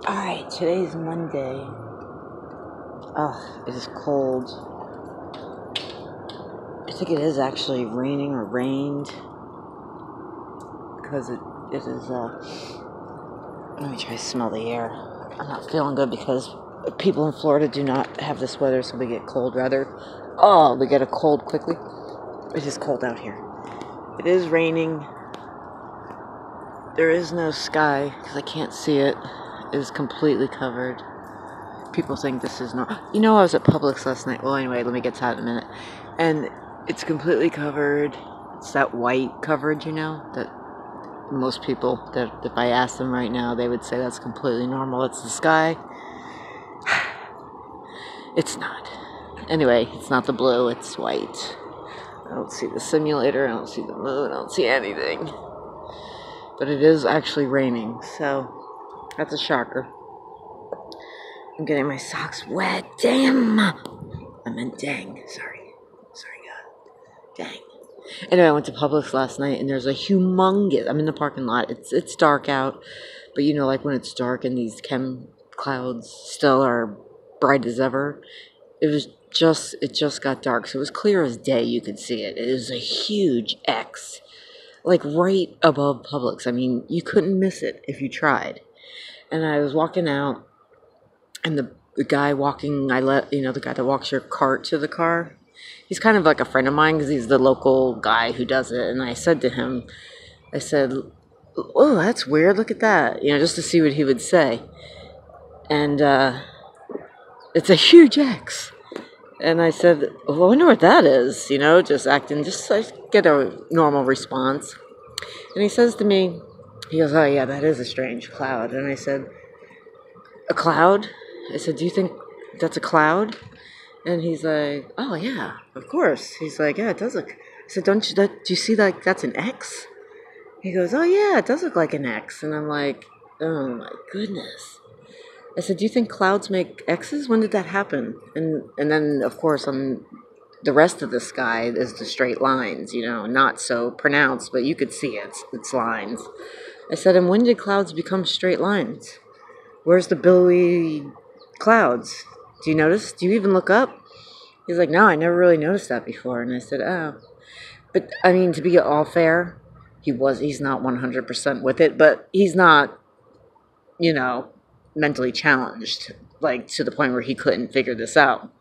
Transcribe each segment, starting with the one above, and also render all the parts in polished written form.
Alright, today's Monday. It is cold. I think it is actually raining or rained. Because it is, let me try to smell the air. I'm not feeling good because people in Florida do not have this weather, so we get cold rather. Oh, we get a cold quickly. It is cold out here. It is raining. There is no sky because I can't see it. It is completely covered. People think this is not. I was at Publix last night. Well, anyway, let me get to that in a minute. And it's completely covered. It's that white coverage, that most people, that if I ask them right now, they would say that's completely normal. It's the sky. It's not. Anyway, it's not the blue, it's white. I don't see the simulator, I don't see the moon, I don't see anything. But it is actually raining, so that's a shocker. I'm getting my socks wet. Damn! I meant dang. Sorry, God. Dang. Anyway, I went to Publix last night, and there's a humongous... I'm in the parking lot. It's dark out, but like when it's dark and these chem clouds still are bright as ever, it just got dark, so it was clear as day. You could see it. It is a huge X, like right above Publix. I mean, you couldn't miss it if you tried. And I was walking out, and the guy walking, the guy that walks your cart to the car, he's kind of like a friend of mine because he's the local guy who does it. And I said to him, oh, that's weird, look at that, just to see what he would say. And it's a huge X. And I said, well, I wonder what that is, just acting, just like get a normal response. And he says to me, he goes, oh yeah, that is a strange cloud. And I said, a cloud? I said, do you think that's a cloud? And he's like, oh yeah, of course. He's like, yeah, it does look. I said, do you see that that's an X? He goes, oh yeah, it does look like an X. And I'm like, oh my goodness. I said, do you think clouds make X's? When did that happen? And then, of course, the rest of the sky is the straight lines, not so pronounced, but you could see its lines. I said, and when did clouds become straight lines? Where's the billowy clouds? Do you notice? Do you even look up? He's like, no, I never really noticed that before. And I said, oh. But, I mean, to be all fair, he's not 100% with it, but he's not, mentally challenged, like, to the point where he couldn't figure this out.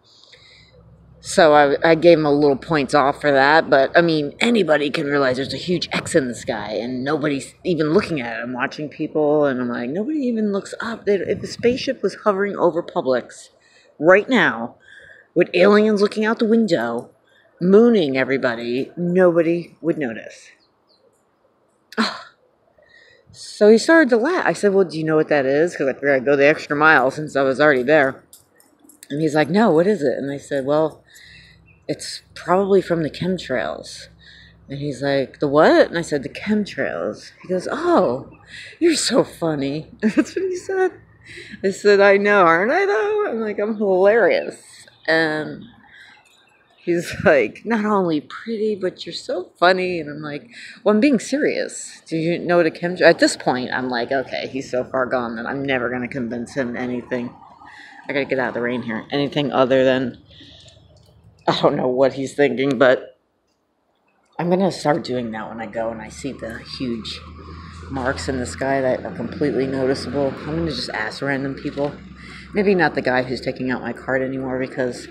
So I gave him a little points off for that, but, I mean, anybody can realize there's a huge X in the sky, and nobody's even looking at it. I'm watching people, and I'm like, nobody even looks up. If a spaceship was hovering over Publix right now, with aliens looking out the window, mooning everybody, nobody would notice. So he started to laugh. I said, well, do you know what that is? Because I figured I'd go the extra mile since I was already there. And he's like, no, what is it? And I said, well, it's probably from the chemtrails. And he's like, the what? And I said, the chemtrails. He goes, oh, you're so funny. That's what he said. I said, I know, aren't I though? I'm like, I'm hilarious. And he's like, not only pretty, but you're so funny. And I'm like, well, I'm being serious. Do you know what a chemtrail? At this point, I'm like, okay, he's so far gone that I'm never going to convince him anything. I got to get out of the rain here. Anything other than, I don't know what he's thinking, but I'm going to start doing that when I go and I see the huge marks in the sky that are completely noticeable. I'm going to just ask random people. Maybe not the guy who's taking out my card anymore because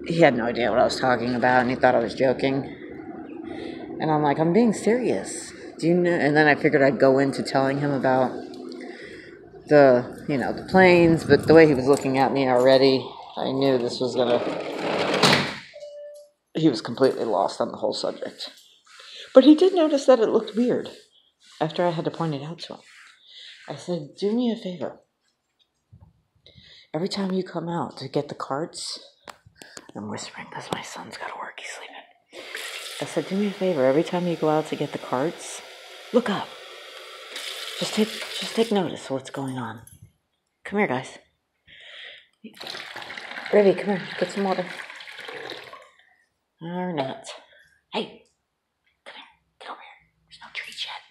he had no idea what I was talking about and he thought I was joking. And I'm like, I'm being serious. Do you know? And then I figured I'd go into telling him about the planes, but the way he was looking at me already, I knew this was he was completely lost on the whole subject. But he did notice that it looked weird after I had to point it out to him. I said, do me a favor. Every time you come out to get the carts, I'm whispering because my son's got to work, he's sleeping. I said, do me a favor, every time you go out to get the carts, look up. Just take notice of what's going on. Come here, guys. Rivy, come here, get some water. Or not. Hey, come here, get over here. There's no treats yet.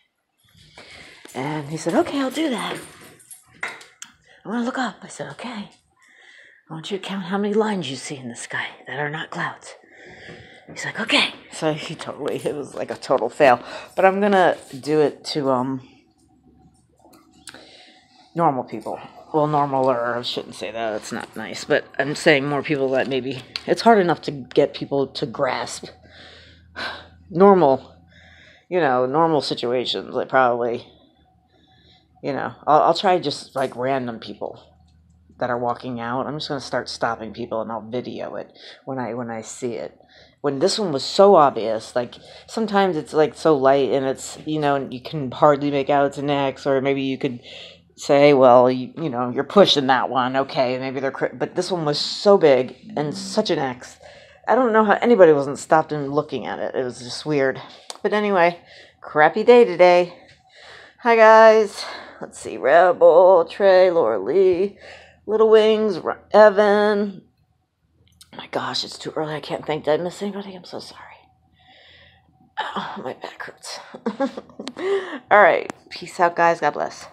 And he said, okay, I'll do that. I want to look up. I said, okay. I want you to count how many lines you see in the sky that are not clouds. He's like, okay. So it was like a total fail. But I'm going to do it to normal people. Well, normaler, I shouldn't say that. It's not nice. But I'm saying more people that maybe, it's hard enough to get people to grasp normal situations. Like probably, I'll try just like random people that are walking out. I'm just going to start stopping people and I'll video it when I see it. When this one was so obvious, like sometimes it's like so light and it's, and you can hardly make out it's an X, or maybe you could say, well, you're pushing that one. Okay, maybe but this one was so big and such an X. I don't know how anybody wasn't stopped and looking at it. It was just weird. But anyway, crappy day today. Hi guys. Let's see. Rebel, Trey, Laura Lee, Little Wings, Evan. Oh my gosh, it's too early. I can't think. Did I miss anybody? I'm so sorry. Oh, my back hurts. All right. Peace out, guys. God bless.